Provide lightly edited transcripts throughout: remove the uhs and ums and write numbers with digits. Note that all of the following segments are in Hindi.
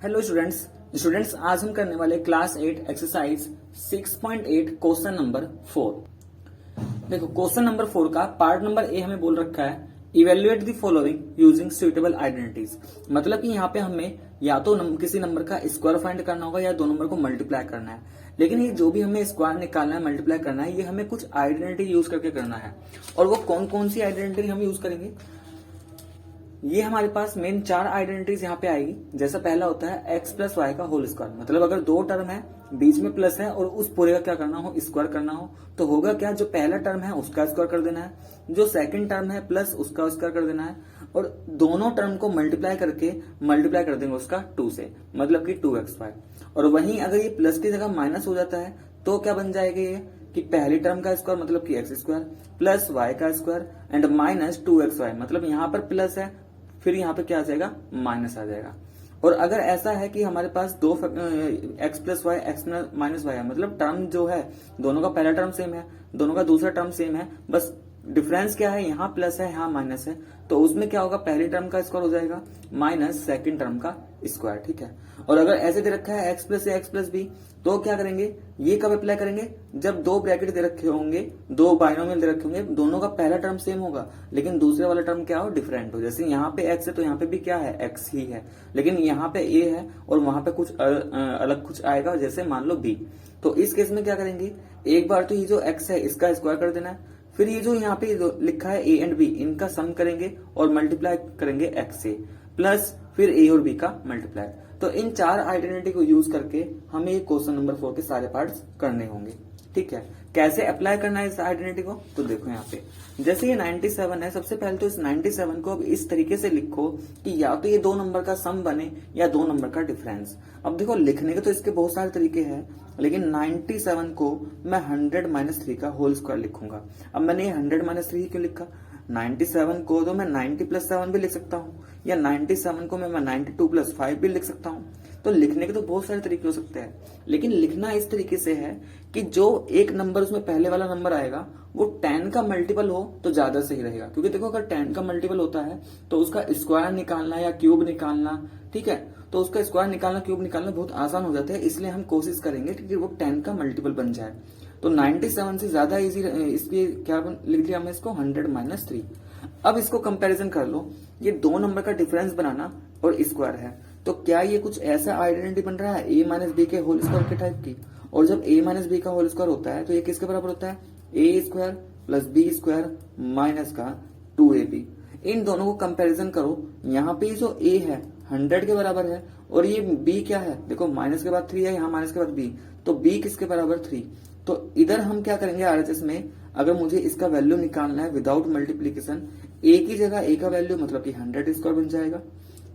हेलो स्टूडेंट्स आज हम करने वाले क्लास 8 एक्सरसाइज 6.8 क्वेश्चन नंबर 4। देखो क्वेश्चन नंबर 4 का पार्ट नंबर ए हमें बोल रखा है evaluate the following using suitable identities. मतलब कि यहाँ पे हमें या तो किसी नंबर का स्क्वायर फाइंड करना होगा या दो नंबर को मल्टीप्लाई करना है। लेकिन ये जो भी हमें स्क्वायर निकालना है मल्टीप्लाई करना है ये हमें कुछ आइडेंटिटी यूज करके करना है। और वो कौन कौन सी आइडेंटिटी हम यूज करेंगे, ये हमारे पास मेन 4 आइडेंटिटीज यहाँ पे आएगी। जैसा पहला होता है x प्लस वाई का होल स्क्वायर। मतलब अगर दो टर्म है बीच में प्लस है और उस पूरे का क्या करना हो, स्क्वायर करना हो, तो होगा क्या, जो पहला टर्म है उसका स्क्वायर कर देना है, जो सेकंड टर्म है प्लस उसका स्क्वायर कर देना है, और दोनों टर्म को मल्टीप्लाई कर देंगे उसका 2 से, मतलब कि 2xy। और वहीं अगर ये प्लस की जगह माइनस हो जाता है तो क्या बन जाएगा ये कि पहली टर्म का स्क्वायर मतलब कि एक्स स्क्वायर प्लस वाई का स्क्वायर एंड माइनस 2xy। मतलब यहाँ पर प्लस है फिर यहाँ पे क्या आ जाएगा, माइनस आ जाएगा। और अगर ऐसा है कि हमारे पास दो x plus y x minus y है, मतलब टर्म जो है दोनों का पहला टर्म सेम है दोनों का दूसरा टर्म सेम है, बस डिफरेंस क्या है, यहाँ प्लस है यहाँ माइनस है, तो उसमें क्या होगा, पहली टर्म का स्क्वायर हो जाएगा माइनस सेकंड टर्म का स्क्वायर। ठीक है। और अगर ऐसे दे रखा है एक्स प्लस ए एक्स प्लस बी, तो क्या करेंगे, ये कब अप्लाई करेंगे, जब दो ब्रैकेट दे रखे होंगे, दो बाइनोमियल दे रखे होंगे, दोनों का पहला टर्म सेम होगा लेकिन दूसरे वाला टर्म क्या हो, डिफरेंट हो। जैसे यहाँ पे एक्स है तो यहाँ पे भी क्या है, एक्स ही है, लेकिन यहाँ पे ए है और वहां पे कुछ अलग कुछ आएगा, जैसे मान लो बी। तो इस केस में क्या करेंगे, एक बार तो ये जो एक्स है इसका स्क्वायर कर देना है, फिर ये जो यहाँ पे लिखा है ए एंड बी इनका सम करेंगे और मल्टीप्लाई करेंगे एक्स से, प्लस फिर ए और बी का मल्टीप्लाई। तो इन 4 आइडेंटिटी को यूज करके हमें ये क्वेश्चन नंबर 4 के सारे पार्ट्स करने होंगे। ठीक है। कैसे अप्लाई करना है इस आइडेंटिटी को, तो देखो यहाँ पे जैसे ये 97 है, सबसे पहले तो इस 97 को अब इस तरीके से लिखो कि या तो ये दो नंबर का सम बने या दो नंबर का डिफरेंस। अब देखो लिखने के तो इसके बहुत सारे तरीके हैं, लेकिन 97 को मैं 100 - 3 का होल स्क्वायर लिखूंगा। अब मैंने ये 100 - 3 क्यों लिखा, 97 को तो मैं 90 + 7 भी लिख सकता हूँ, या 97 को मैं 92 + 5 भी लिख सकता हूँ। तो लिखने के तो बहुत सारे तरीके हो सकते हैं, लेकिन लिखना इस तरीके से है कि जो एक नंबर उसमें पहले वाला नंबर आएगा वो 10 का मल्टीपल हो तो ज्यादा सही रहेगा। क्योंकि देखो अगर 10 का मल्टीपल होता है तो उसका स्क्वायर निकालना या क्यूब निकालना, ठीक है, तो उसका स्क्वायर निकालना क्यूब निकालना बहुत आसान हो जाता है। इसलिए हम कोशिश करेंगे कि वो 10 का मल्टीपल बन जाए। तो 97 से ज्यादा इजी, इसलिए क्या लिख दिया हमने इसको 100 - 3। अब इसको कंपैरिजन कर लो, ये दो नंबर का डिफरेंस बनाना और स्क्वायर है, तो क्या ये कुछ ऐसा आइडेंटिटी बन रहा है a - b के होल स्क्वायर के टाइप की। और जब a - b का होल स्क्वायर होता है तो ये किसके बराबर होता है, a² + b² माइनस का 2ab। इन दोनों को कंपैरिजन करो, यहाँ पे जो a है 100 के बराबर है और ये b क्या है, देखो माइनस के बाद 3 है, यहाँ माइनस के बाद b, तो b किसके बराबर 3। तो इधर हम क्या करेंगे आरएचएस में, अगर मुझे इसका वैल्यू निकालना है विदाउट मल्टीप्लीकेशन, a की जगह a का वैल्यू मतलब कि 100² बन जाएगा,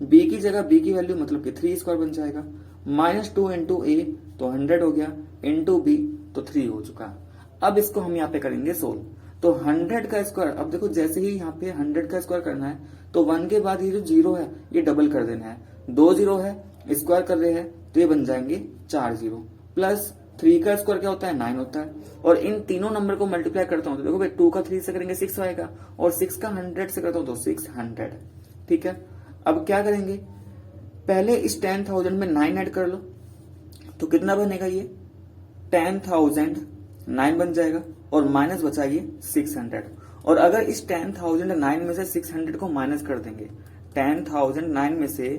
b की जगह b की वैल्यू मतलब कि 3² बन जाएगा, -2 × a तो 100 हो गया, इंटू b तो 3 हो चुका। अब इसको हम यहाँ पे करेंगे सोल्व। तो 100 का स्क्वायर, अब देखो जैसे ही यहाँ पे 100 का स्क्वायर करना है तो 1 के बाद ये जो 0 है ये डबल कर देना है, 2 0 है स्क्वायर कर रहे हैं तो ये बन जाएंगे 4 0, प्लस 3 का स्क्वायर क्या होता है, 9 होता है। और इन तीनों नंबर को मल्टीप्लाई करता हूं तो देखो भाई 2 का 3 से करेंगे 6 आएगा, और 6 का 100 से करता हूं तो 600। ठीक है। अब क्या करेंगे, पहले इस 10,000 में 9 ऐड कर लो तो कितना बनेगा, ये 10,000 9 बन जाएगा और माइनस बचा ये 600। और अगर इस 10,000 9 में से 600 को माइनस कर देंगे, 10,000 9 में से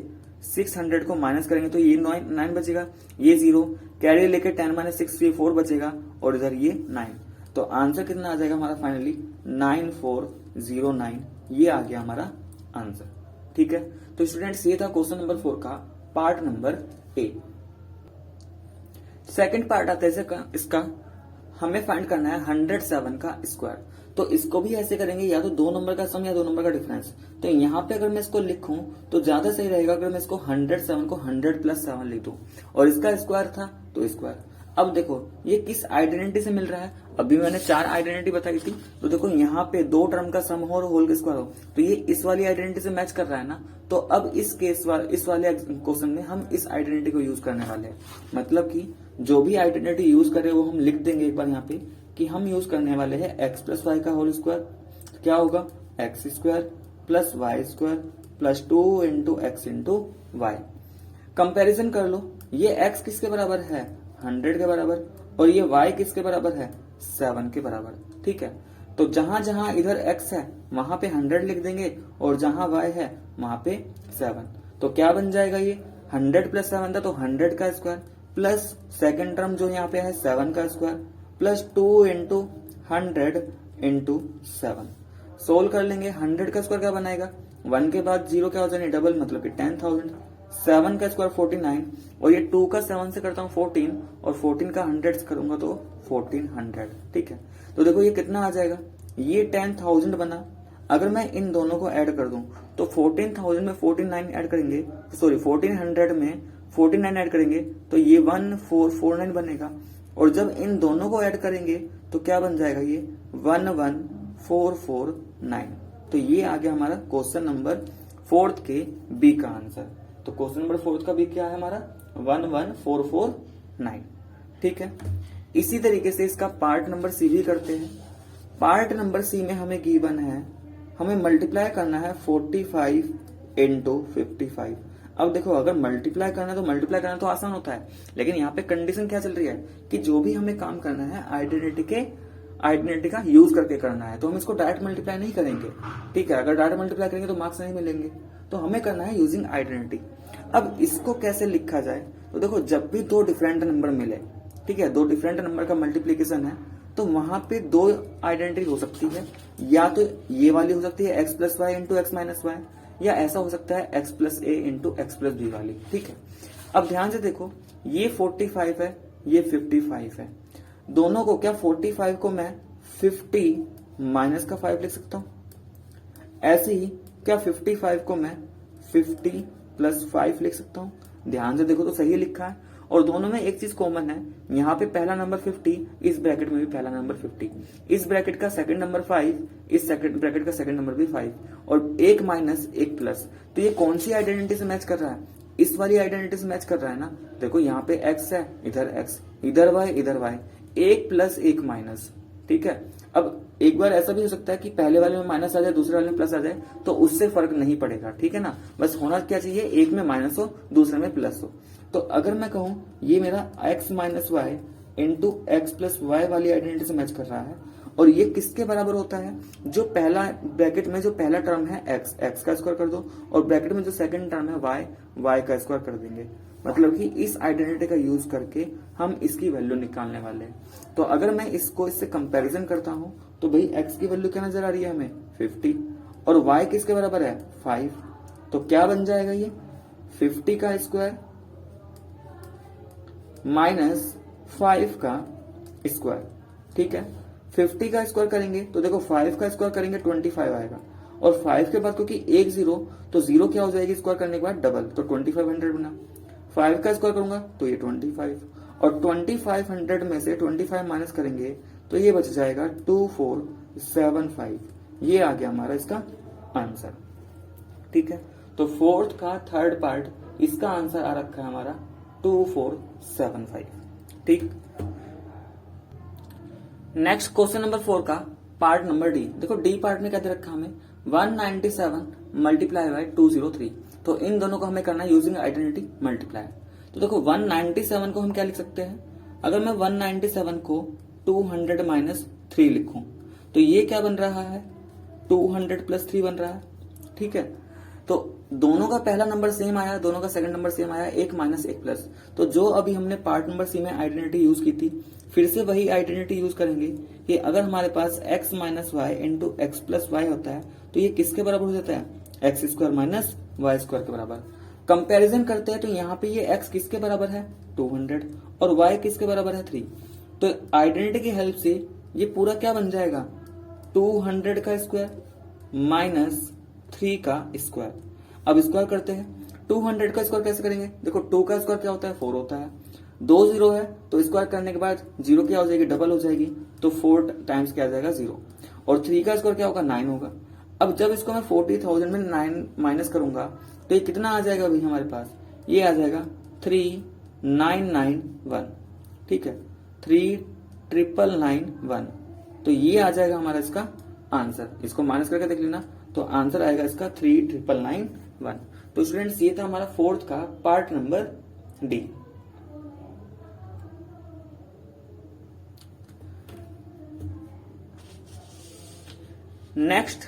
600 को माइनस करेंगे तो ये 9 बचेगा, ये 0 कैरी लेके 10 - 6 ये 4 बचेगा और इधर ये 9। तो आंसर कितना आ जाएगा हमारा फाइनली 9409, ये आ गया हमारा आंसर। ठीक है। तो स्टूडेंट्स ये था क्वेश्चन नंबर 4 का part number A. Second part आता है इसका, हमें फाइंड करना है 107 का स्क्वायर। तो इसको भी ऐसे करेंगे, या तो दो नंबर का सम या दो नंबर का डिफरेंस। तो यहाँ पे अगर मैं इसको लिखूं तो ज्यादा सही रहेगा अगर मैं इसको 107 को 100 + 7 लिख दूं, और इसका स्क्वायर था तो स्क्वायर। अब देखो ये किस आइडेंटिटी से मिल रहा है, अभी मैंने 4 आइडेंटिटी बताई थी, तो देखो यहाँ पे दो टर्म का सम हो और होल का स्क्वायर हो, तो ये इस वाली आइडेंटिटी से मैच कर रहा है ना। तो अब इस वाले क्वेश्चन में हम इस आइडेंटिटी को यूज करने वाले हैं। मतलब कि जो भी आइडेंटिटी यूज करे वो हम लिख देंगे एक बार यहाँ पे कि हम यूज करने वाले हैं x + y का होल स्क्वायर, क्या होगा x² + y² + 2 × x × y। Comparison कर लो, ये x किसके बराबर है 100 के बराबर, और ये y किसके बराबर है 7 के बराबर। ठीक है, तो जहां जहां इधर x है वहां पे 100 लिख देंगे और जहां y है वहां पे 7। तो क्या बन जाएगा, ये 100 प्लस 7 था तो 100 का स्क्वायर प्लस सेकेंड टर्म जो यहाँ पे है 7 का square plus 2 into 100 into 7। Solve कर लेंगे, 100 का स्क्वायर क्या बनाएगा, 1 के बाद 0 क्या हो जाएगा डबल, मतलब कि 10,000। 7 का स्क्वायर 49, और ये 2 का 7 से करता हूँ 14, और 14 का 100 से करूंगा तो 1400। ठीक है, तो देखो ये कितना आ जाएगा, ये 10,000 बना। अगर मैं इन दोनों को ऐड कर दूं तो 14,000 में 49 ऐड करेंगे, सॉरी 1400 में 49 ऐड करेंगे तो ये 1449 बनेगा, और जब इन दोनों को ऐड करेंगे तो क्या बन जाएगा, ये 11449। तो ये आ गया हमारा क्वेश्चन नंबर 4 के बी का आंसर। तो क्वेश्चन नंबर 4 का बी क्या है हमारा 11449। ठीक है, इसी तरीके से इसका पार्ट नंबर सी भी करते हैं। पार्ट नंबर सी में हमें गिवन है, हमें मल्टीप्लाई करना है 45 इंटू 55। अब देखो अगर मल्टीप्लाई करना तो मल्टीप्लाई करना तो आसान होता है, लेकिन यहाँ पे कंडीशन क्या चल रही है कि जो भी हमें काम करना है आइडेंटिटी का यूज करके करना है, तो हम इसको डायरेक्ट मल्टीप्लाई नहीं करेंगे। ठीक है, अगर डायरेक्ट मल्टीप्लाई करेंगे तो मार्क्स नहीं मिलेंगे, तो हमें करना है यूजिंग आइडेंटिटी। अब इसको कैसे लिखा जाए, तो देखो जब भी दो डिफरेंट नंबर मिले, ठीक है, दो डिफरेंट नंबर का मल्टीप्लीकेशन है, तो वहां पे दो आइडेंटिटी हो सकती है, या तो ये वाली हो सकती है x plus y into x minus y, या ऐसा हो सकता है x plus a into x plus b वाली। ठीक है, अब ध्यान से देखो, ये 45 है, ये 55 है, दोनों को क्या 45 को मैं 50 माइनस का 5 लिख सकता हूं, ऐसे ही क्या 55 को मैं 50 प्लस 5 लिख सकता हूं। ध्यान से देखो तो सही लिखा है, और दोनों में एक चीज कॉमन है, यहाँ पे पहला नंबर 50, इस ब्रैकेट में भी पहला नंबर 50, इस ब्रैकेट का सेकंड नंबर 5, इस सेकंड ब्रैकेट का सेकंड नंबर भी 5, और एक माइनस एक प्लस। तो ये कौन सी आइडेंटिटी से मैच कर रहा है, इस वाली आइडेंटिटी से मैच कर रहा है ना। देखो यहाँ पे x है, इधर x, इधर y, इधर y, एक प्लस एक माइनस। ठीक है, अब एक बार ऐसा भी हो सकता है कि पहले वाले में माइनस आ जाए, दूसरे वाले में प्लस आ जाए, तो उससे फर्क नहीं पड़ेगा। ठीक है ना, बस होना क्या चाहिए, एक में माइनस हो दूसरे में प्लस हो। तो अगर मैं कहूं ये मेरा x minus y into x plus y वाली आइडेंटिटी से मैच कर रहा है, और ये किसके बराबर होता है, जो पहला ब्रैकेट में जो पहला टर्म है x का स्क्वायर कर दो, और ब्रैकेट में जो सेकंड टर्म है y का स्क्वायर कर देंगे। मतलब कि इस आइडेंटिटी का यूज करके हम इसकी वैल्यू निकालने वाले हैं। तो अगर मैं इससे कंपैरिजन करता हूं तो भाई x की वैल्यू क्या नजर आ रही है हमें 50, और y किसके बराबर है 5। तो क्या बन जाएगा, ये 50 का स्क्वायर माइनस 5 का स्क्वायर। ठीक है, 50 का स्क्वायर करेंगे तो देखो 5 का स्क्वायर करेंगे 25 आएगा, और 5 के बाद क्योंकि एक जीरो, तो जीरो क्या हो जाएगी स्क्वायर करने के बाद डबल, तो 2500 बना। 5 का स्क्वायर करूंगा तो ये 25, और 2500 में से 25 माइनस करेंगे तो ये बच जाएगा 2475। ये आ गया हमारा इसका आंसर। ठीक है, तो फोर्थ का थर्ड पार्ट इसका आंसर आ रखा है हमारा 2475। ठीक, नेक्स्ट क्वेश्चन नंबर 4 का पार्ट नंबर डी। देखो डी पार्ट में क्या दे रखा हमें 197 मल्टीप्लाई बाय 203। तो इन दोनों को हमें करना है यूजिंग आइडेंटिटी मल्टीप्लाई। तो देखो 197 को हम क्या लिख सकते हैं, अगर मैं 197 को 200 माइनस 3 लिखूं तो ये क्या बन रहा है 200 प्लस 3 बन रहा है। ठीक है, तो दोनों का पहला नंबर सेम आया, दोनों का सेकंड नंबर सेम आया, एक माइनस एक प्लस। तो जो अभी हमने पार्ट नंबर सी में आइडेंटिटी यूज की थी, फिर से वही आइडेंटिटी यूज करेंगे कि अगर हमारे पास x minus y into x plus y होता है तो ये किसके बराबर हो जाता है, x square minus y square के बराबर। कंपैरिजन करते हैं तो यहाँ पे ये x किसके बराबर है 200, और y किसके बराबर है 3। तो आइडेंटिटी की हेल्प से ये पूरा क्या बन जाएगा 200 का स्क्वायर माइनस 3 का स्क्वायर। अब स्क्वायर करते हैं, 200 का स्क्वायर कैसे करेंगे, देखो 2 का स्क्वायर क्या होता है 4 होता है, 2 जीरो है तो स्क्वायर करने के बाद जीरो क्या हो जाएगी डबल हो जाएगी, तो 4 टाइम्स क्या आ जाएगा 0, और 3 का स्क्वायर क्या होगा 9 होगा। अब जब इसको मैं 40,000 में 9 माइनस करूंगा तो ये कितना आ जाएगा अभी हमारे पास, ये आ जाएगा 3991। ठीक है, 3991, तो ये आ जाएगा हमारा इसका आंसर। इसको माइनस करके देख लेना, तो आंसर आएगा इसका 3991। तो स्टूडेंट्स ये था हमारा फोर्थ का part number D. Next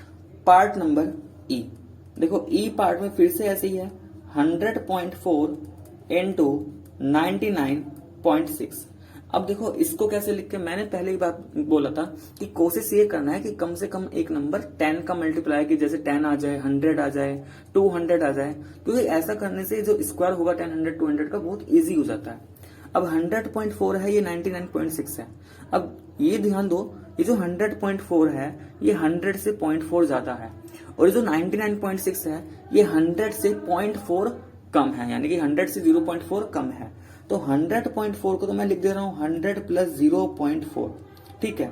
part number ई। देखो ई पार्ट में फिर से ऐसे ही है 100.4 इंटू 99.6। अब देखो इसको कैसे लिख के, मैंने पहले ही बात बोला था कि कोशिश ये करना है कि कम से कम एक नंबर 10 का मल्टीप्लाई, कि जैसे 10 आ जाए, 100 आ जाए, 200 आ जाए, क्योंकि ऐसा करने से जो स्क्वायर होगा 10, 100, 200 का बहुत इजी हो जाता है। अब 100.4 है, ये 99.6 है। अब ये ध्यान दो, ये जो 100.4 है ये 100 से 0.4 ज्यादा है, और ये जो 99.6 है ये 100 से 0.4 कम है, यानी कि 100 से 0.4 कम है। तो 100.4 को तो मैं लिख दे रहा हूं 100 प्लस 0.4, ठीक है,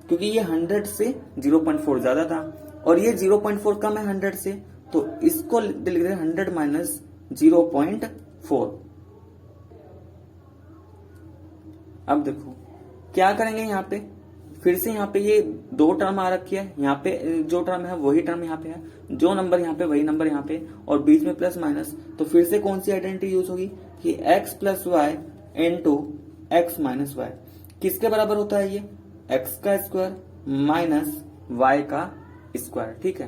क्योंकि ये 100 से 0.4 ज्यादा था और ये 0.4 कम है 100 से, तो इसको लिख दे 100 माइनस 0.4। अब देखो क्या करेंगे, यहाँ पे फिर से यहाँ पे ये दो टर्म आ रखी है, यहाँ पे जो टर्म है वही टर्म यहाँ पे है, जो नंबर यहाँ पे वही नंबर यहाँ पे, और बीच में प्लस माइनस। तो फिर से कौन सी आइडेंटिटी यूज होगी कि x plus y into x minus y किसके बराबर होता है, ये x का स्क्वायर माइनस y का स्क्वायर, ठीक है।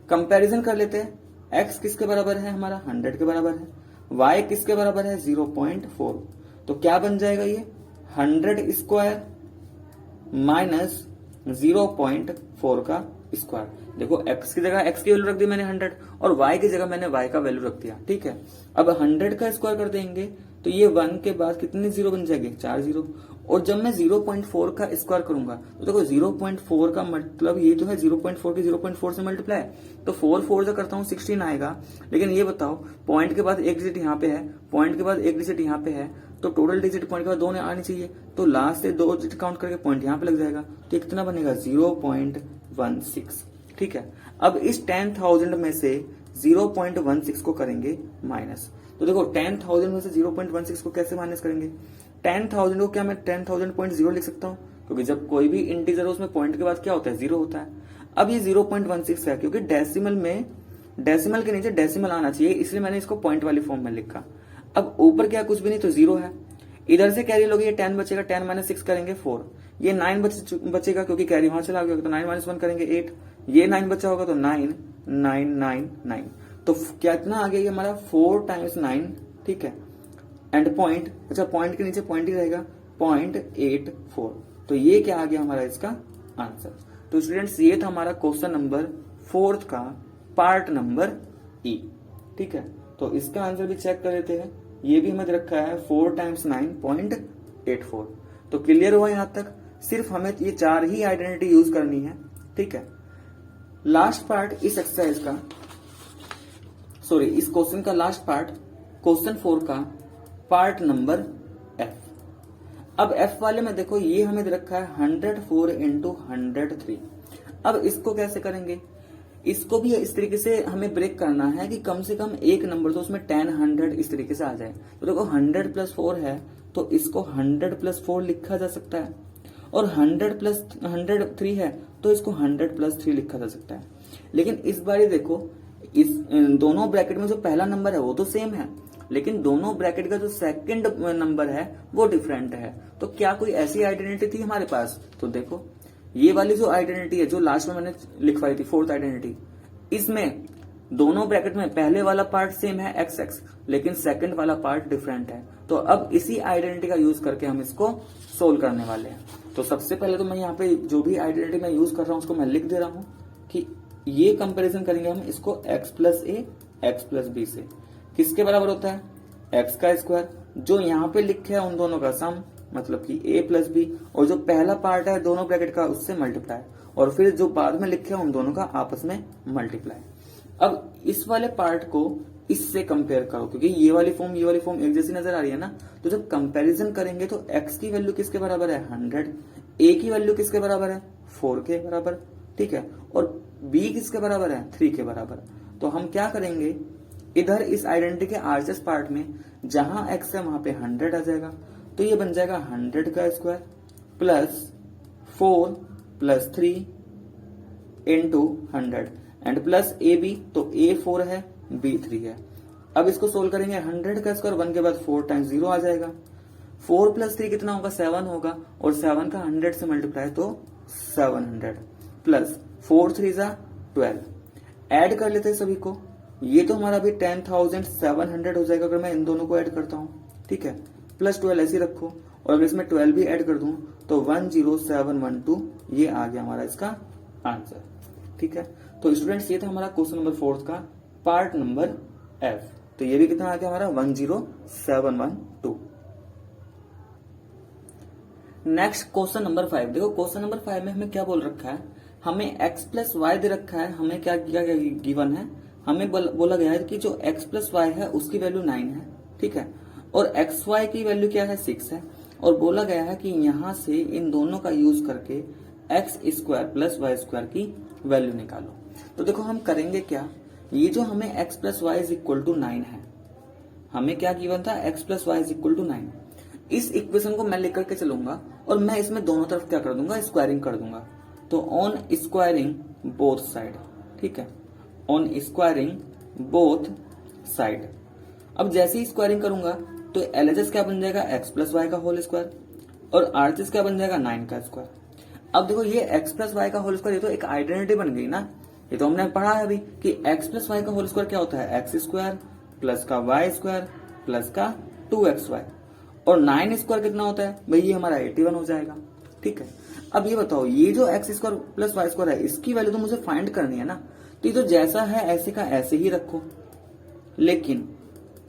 कंपैरिजन कर लेते हैं, x किसके बराबर है हमारा 100 के बराबर है, y किसके बराबर है 0.4, तो क्या बन जाएगा ये 100 स्क्वायर माइनस 0.4 का स्क्वायर। देखो x की जगह x की वैल्यू रख दी मैंने 100 और y की जगह मैंने y का वैल्यू रख दिया, ठीक है। अब 100 का स्क्वायर कर देंगे तो ये 1 के बाद कितने जीरो बन जाएंगे, 4 जीरो, और जब मैं 0.4 का स्क्वायर करूंगा तो देखो 0.4 का मतलब ये तो है 0.4 की 0.4 से मल्टीप्लाई, तो 4 4 से करता हूँ 16 आएगा। लेकिन ये बताओ पॉइंट के बाद एक डिजिट यहाँ पे है, पॉइंट के बाद एक डिजिट यहाँ पे है, तो टोटल डिजिट पॉइंट के बाद 2 आनी चाहिए, तो लास्ट से 2 डिजिट काउंट करके पॉइंट यहाँ पे लग जाएगा, तो कितना बनेगा 0.16, ठीक है। अब इस 10,000 में से 0.16 को करेंगे माइनस, तो देखो 10,000 में से 0.16 को कैसे माइनस करेंगे, 10,000 को क्या मैं 10,000.0 लिख सकता हूँ, क्योंकि जब कोई भी इंटीजर हो उसमें पॉइंट के बाद क्या होता है, 0 होता है। अब ये 0.16 है, क्योंकि डेसिमल के नीचे डेसिमल आना चाहिए, इसलिए मैंने इसको पॉइंट वाली फॉर्म में लिखा। अब ऊपर क्या कुछ भी नहीं तो 0 है, इधर से कैरी लोगे, ये 10 बचेगा, 10 माइनस 6 करेंगे 4, ये 9 बचेगा क्योंकि कैरी वहां चला गया, तो 9 माइनस 1 करेंगे 8, ये 9 बचा होगा तो 9 9 9 9, तो कितना आ गया ये हमारा 4 टाइम्स 9, ठीक है, एंड पॉइंट, अच्छा पॉइंट के नीचे पॉइंट ही रहेगा 0.84, तो ये क्या आ गया हमारा इसका आंसर। तो स्टूडेंट्स ये था हमारा क्वेश्चन नंबर 4 का पार्ट नंबर ई, ठीक है। तो इसका आंसर भी चेक कर लेते हैं, ये भी हमें रखा है 4 टाइम्स 9.84। तो क्लियर हुआ यहां तक, सिर्फ हमें ये 4 ही आइडेंटिटी यूज करनी है, ठीक है। लास्ट पार्ट इस एक्सरसाइज का, सॉरी इस क्वेश्चन का लास्ट पार्ट, क्वेश्चन 4 का पार्ट नंबर एफ। अब एफ वाले में देखो ये हमें रखा है 104 इंटू 103। अब इसको कैसे करेंगे, इसको भी इस तरीके से हमें ब्रेक करना है कि कम से कम एक नंबर तो उसमें 10 100 इस तरीके से आ जाए। तो देखो 100 प्लस 4 है तो इसको 100 प्लस 4 लिखा जा सकता है, और 100 प्लस 103 है तो इसको 100 प्लस 3 लिखा जा सकता है। लेकिन इस बार देखो इस दोनों ब्रैकेट में जो पहला नंबर है वो तो सेम है, लेकिन दोनों ब्रैकेट का जो सेकंड नंबर है वो डिफरेंट है। तो क्या कोई ऐसी आइडेंटिटी थी हमारे पास, तो देखो ये वाली जो आइडेंटिटी है जो लास्ट में मैंने लिखवाई थी 4th आइडेंटिटी, इसमें दोनों ब्रैकेट में पहले वाला पार्ट सेम है XX, लेकिन सेकंड वाला पार्ट डिफरेंट है। तो अब इसी आइडेंटिटी का यूज करके हम इसको सोल्व करने वाले हैं। तो सबसे पहले तो मैं यहाँ पे जो भी आइडेंटिटी मैं यूज कर रहा हूँ उसको मैं लिख दे रहा हूँ कि ये कंपेरिजन करेंगे हम इसको x प्लस ए एक्स प्लस बी से, किसके बराबर होता है x का स्क्वायर, जो यहाँ पे लिखे है उन दोनों का सम, मतलब कि a प्लस बी, और जो पहला पार्ट है दोनों ब्रैकेट का उससे मल्टीप्लाई, और फिर जो बाद में लिखे है उन दोनों का आपस में मल्टीप्लाई। अब इस वाले पार्ट को इससे कंपेयर करो, क्योंकि ये वाली फॉर्म एक जैसी नजर आ रही है ना, तो जब कंपैरिजन करेंगे तो x की वैल्यू किसके बराबर है 100, a की वैल्यू किसके बराबर है 4 के बराबर, ठीक है, और b किसके बराबर है 3 के बराबर। तो हम क्या करेंगे, इधर इस आइडेंटिटी के आरएचएस पार्ट में जहां x है वहां पे 100 आ जाएगा, तो ये बन जाएगा 100 का square plus 4 plus 3 into 100 and plus a b, तो a 4 है b 3 है, अब इसको सोल्व करेंगे, 100 का स्क्वायर 1 के बाद 4 टाइम्स 0 आ जाएगा, 4 प्लस 3 कितना होगा 7 होगा, और 7 का 100 से मल्टीप्लाई तो 700 प्लस 4 3 जा 12। ऐड कर लेते हैं सभी को, ये तो हमारा अभी 10,700 हो जाएगा अगर मैं इन दोनों को ऐड करता हूं, ठीक है, प्लस 12 ऐसे रखो, और अगर इसमें 12 भी ऐड कर दूं तो 10712, ये आ गया हमारा इसका आंसर। ठीक है, तो स्टूडेंट्स ये था हमारा क्वेश्चन नंबर 4 का पार्ट नंबर एफ। तो ये भी कितना आ गया हमारा 10712। Next question number 5। देखो क्वेश्चन नंबर 5 में हमें क्या बोल रखा है, हमें x प्लस वाई दे रखा है, हमें क्या गिवन है, हमें बोला गया है कि जो x प्लस वाई है उसकी वैल्यू 9 है, ठीक है, और एक्स वाई की वैल्यू क्या है 6 है, और बोला गया है कि यहां से इन दोनों का यूज करके x square plus y square की वैल्यू निकालो। तो देखो हम करेंगे क्या, ये जो हमें x plus y is equal to 9 है, हमें क्या गिवन था x plus y is equal to 9, इस इक्वेशन को मैं लेकर के चलूंगा और मैं इसमें दोनों तरफ क्या कर दूंगा, स्क्वायरिंग कर दूंगा। तो ऑन स्क्वायरिंग बोथ साइड, ठीक है, ऑन स्क्वायरिंग बोथ साइड। अब जैसे ही स्क्वायरिंग करूंगा तो एलएचएस क्या बन जाएगा, x प्लस वाई का होल स्क्वायर, और आरएचएस क्या बन जाएगा 9 का स्क्वायर। अब देखो ये x प्लस वाई का होल स्क्वायर, ये तो एक आइडेंटिटी बन गई ना, ये तो हमने पढ़ा है अभी कि x प्लस वाई का होल स्क्वायर क्या होता है, एक्स स्क्वायर प्लस का वाई स्क्वायर प्लस का 2xy, और 9 स्क्वायर कितना होता है भाई, ये हमारा 81 हो जाएगा। ठीक है, अब ये बताओ ये जो x square plus y square है इसकी वैल्यू तो मुझे फाइंड करनी है ना, तो ये तो जैसा है ऐसे का ऐसे ही रखो, लेकिन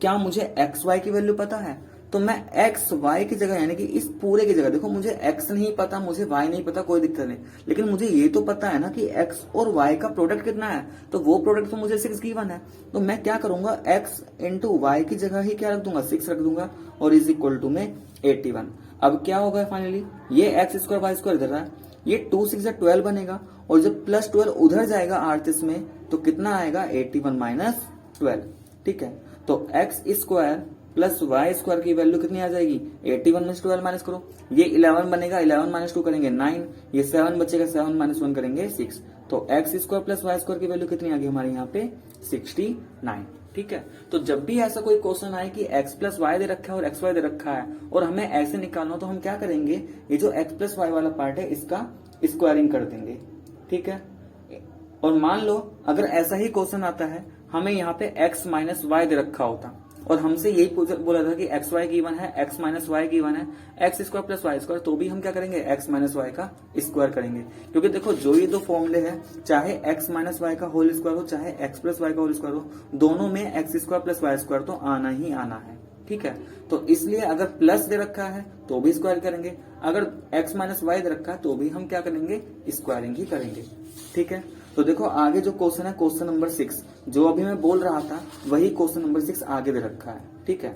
क्या मुझे एक्स वाई की वैल्यू पता है, तो मैं एक्स वाई की जगह यानी कि इस पूरे की जगह, देखो मुझे एक्स नहीं पता, मुझे वाई नहीं पता, कोई दिक्कत नहीं, लेकिन मुझे ये तो पता है ना कि एक्स और वाई का प्रोडक्ट कितना है, तो वो प्रोडक्ट तो मुझे 6 गिवन है, तो मैं क्या करूंगा एक्स इंटू वाई की जगह ही क्या रख दूंगा 6 रख दूंगा, और इज इक्वल टू में 81। अब क्या होगा फाइनली, ये एक्स स्क्वायर वाई स्क्वायर इधर है, ये 2 6 12 बनेगा, और जब प्लस 12 उधर जाएगा आरएचएस में तो कितना आएगा 81 माइनस 12। ठीक है, तो x square plus y square की वैल्यू कितनी आ जाएगी, 81 में 12 माइनस करो, ये 11 बनेगा, 11 माइनस 2 करेंगे 9, ये 7 बचेगा, 7 माइनस 1 करेंगे 6, तो x square plus y square की वैल्यू कितनी आ गई हमारे यहाँ पे 69। ठीक है, तो जब भी ऐसा कोई क्वेश्चन आए कि x प्लस वाई दे रखा है और एक्स वाई दे रखा है और हमें ऐसे निकालना हो, तो हम क्या करेंगे, ये जो x प्लस वाई वाला पार्ट है इसका स्क्वायरिंग कर देंगे। ठीक है, और मान लो अगर ऐसा ही क्वेश्चन आता है, हमें यहाँ पे x माइनस वाई दे रखा होता और हमसे यही बोला था कि एक्स वाई गिवन है, एक्स माइनस वाई गिवन है, x square plus y square, तो भी हम क्या करेंगे एक्स माइनस वाई का स्क्वायर करेंगे, क्योंकि देखो जो ये दो फॉर्मूले हैं, चाहे एक्स माइनस वाई का होल स्क्वायर हो चाहे एक्स प्लस वाई का होल स्क्वायर हो, दोनों में x square plus y square तो आना ही आना है। ठीक है, तो इसलिए अगर प्लस दे रखा है तो भी स्क्वायर करेंगे, अगर एक्स माइनस वाई दे रखा है तो भी हम क्या करेंगे स्क्वायरिंग ही करेंगे। ठीक है, तो देखो आगे जो क्वेश्चन है क्वेश्चन नंबर 6, जो अभी मैं बोल रहा था वही क्वेश्चन नंबर 6 आगे दे रखा है। ठीक है,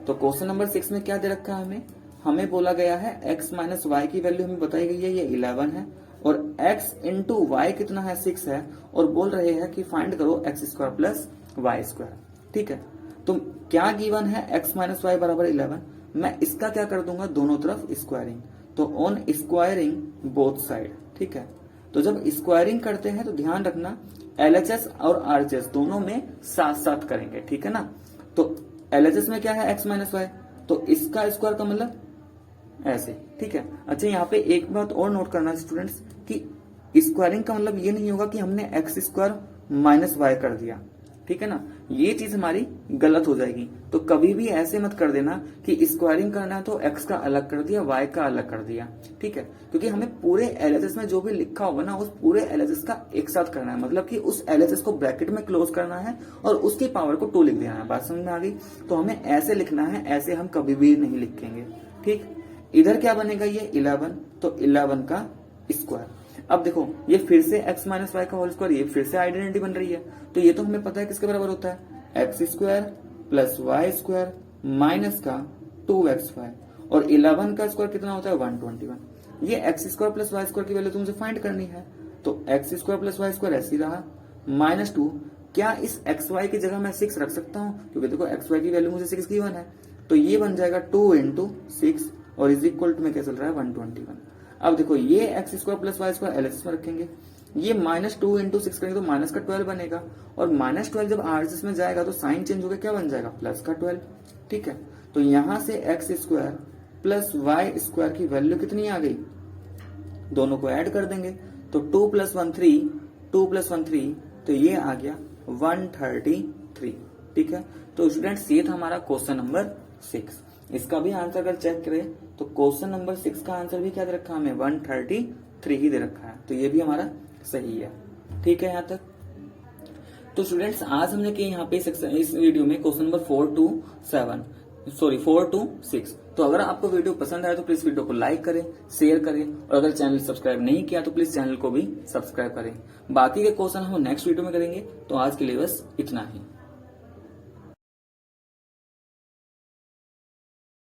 तो क्वेश्चन नंबर 6 में क्या दे रखा है, हमें बोला गया है x माइनस वाई की वैल्यू हमें बताई गई है, ये 11 है, और x इंटू वाई कितना है 6 है, और बोल रहे हैं कि फाइंड करो x square plus y square. ठीक है, तो क्या गिवन है x माइनस वाई बराबर 11, मैं इसका क्या कर दूंगा दोनों तरफ स्क्वायरिंग, तो ऑन स्क्वायरिंग बोथ साइड। ठीक है, तो जब स्क्वायरिंग करते हैं तो ध्यान रखना एलएचएस और आरएचएस दोनों में साथ साथ करेंगे। ठीक है ना, तो एलएचएस में क्या है x माइनस वाई, तो इसका स्क्वायर का मतलब ऐसे। ठीक है, अच्छा यहाँ पे एक बात और नोट करना स्टूडेंट्स कि स्क्वायरिंग का मतलब ये नहीं होगा कि हमने एक्स स्क्वायर माइनस वाई कर दिया। ठीक है ना, ये चीज हमारी गलत हो जाएगी, तो कभी भी ऐसे मत कर देना कि स्क्वायरिंग करना है तो x का अलग कर दिया y का अलग कर दिया। ठीक है, क्योंकि हमें पूरे एलएचएस में जो भी लिखा होगा ना उस पूरे एलएचएस का एक साथ करना है, मतलब कि उस एलएचएस को ब्रैकेट में क्लोज करना है और उसकी पावर को 2 लिख देना है। बात समझ में आ गई, तो हमें ऐसे लिखना है, ऐसे हम कभी भी नहीं लिखेंगे। ठीक, इधर क्या बनेगा ये 11, तो 11 का स्क्वायर। अब देखो ये फिर से x माइनस वाई का होल स्क्वायर, ये फिर से आइडेंटिटी बन रही है, तो ये तो हमें पता है किसके बराबर होता है x square plus y square minus का 2xy, और 11 का स्क्वायर कितना होता है 121। ये x square plus y square की वैल्यू तुमसे फाइंड करनी है, तो x square plus y square ऐसे ही रहा माइनस 2। क्या इस एक्स वाई की जगह मैं 6 रख सकता हूँ, क्योंकि देखो एक्स वाई की वैल्यू मुझे 6 गिवन है, तो ये बन जाएगा 2 इंटू 6 और इज इक्वल टू में क्या चल रहा है 121। अब देखो ये x square plus y square LHS में रखेंगे, ये -2 इंटू 6 करेंगे तो माइनस का 12 बनेगा, और -12 जब RHS में जाएगा तो साइन चेंज होकर क्या बन जाएगा, प्लस का 12। ठीक है, तो यहां से x square plus y square की वैल्यू कितनी आ गई, दोनों को ऐड कर देंगे तो 2 + 1 3, 2 + 1 3, तो ये आ गया 133। ठीक है, तो स्टूडेंट्स ये था हमारा क्वेश्चन नंबर 6। इसका भी आंसर अगर चेक करें तो क्वेश्चन नंबर 6 का आंसर भी क्या दे रखा है हमें, 133 ही दे रखा है, तो ये भी हमारा सही है। ठीक है यहाँ तक। तो स्टूडेंट्स आज हमने किया यहाँ पे इस वीडियो में क्वेश्चन नंबर 4 to 6। तो अगर आपको वीडियो पसंद आए तो प्लीज वीडियो को लाइक करें, शेयर करें, और अगर चैनल सब्सक्राइब नहीं किया तो प्लीज चैनल को भी सब्सक्राइब करें। बाकी के क्वेश्चन हम नेक्स्ट वीडियो में करेंगे। तो आज के लिए बस इतना ही।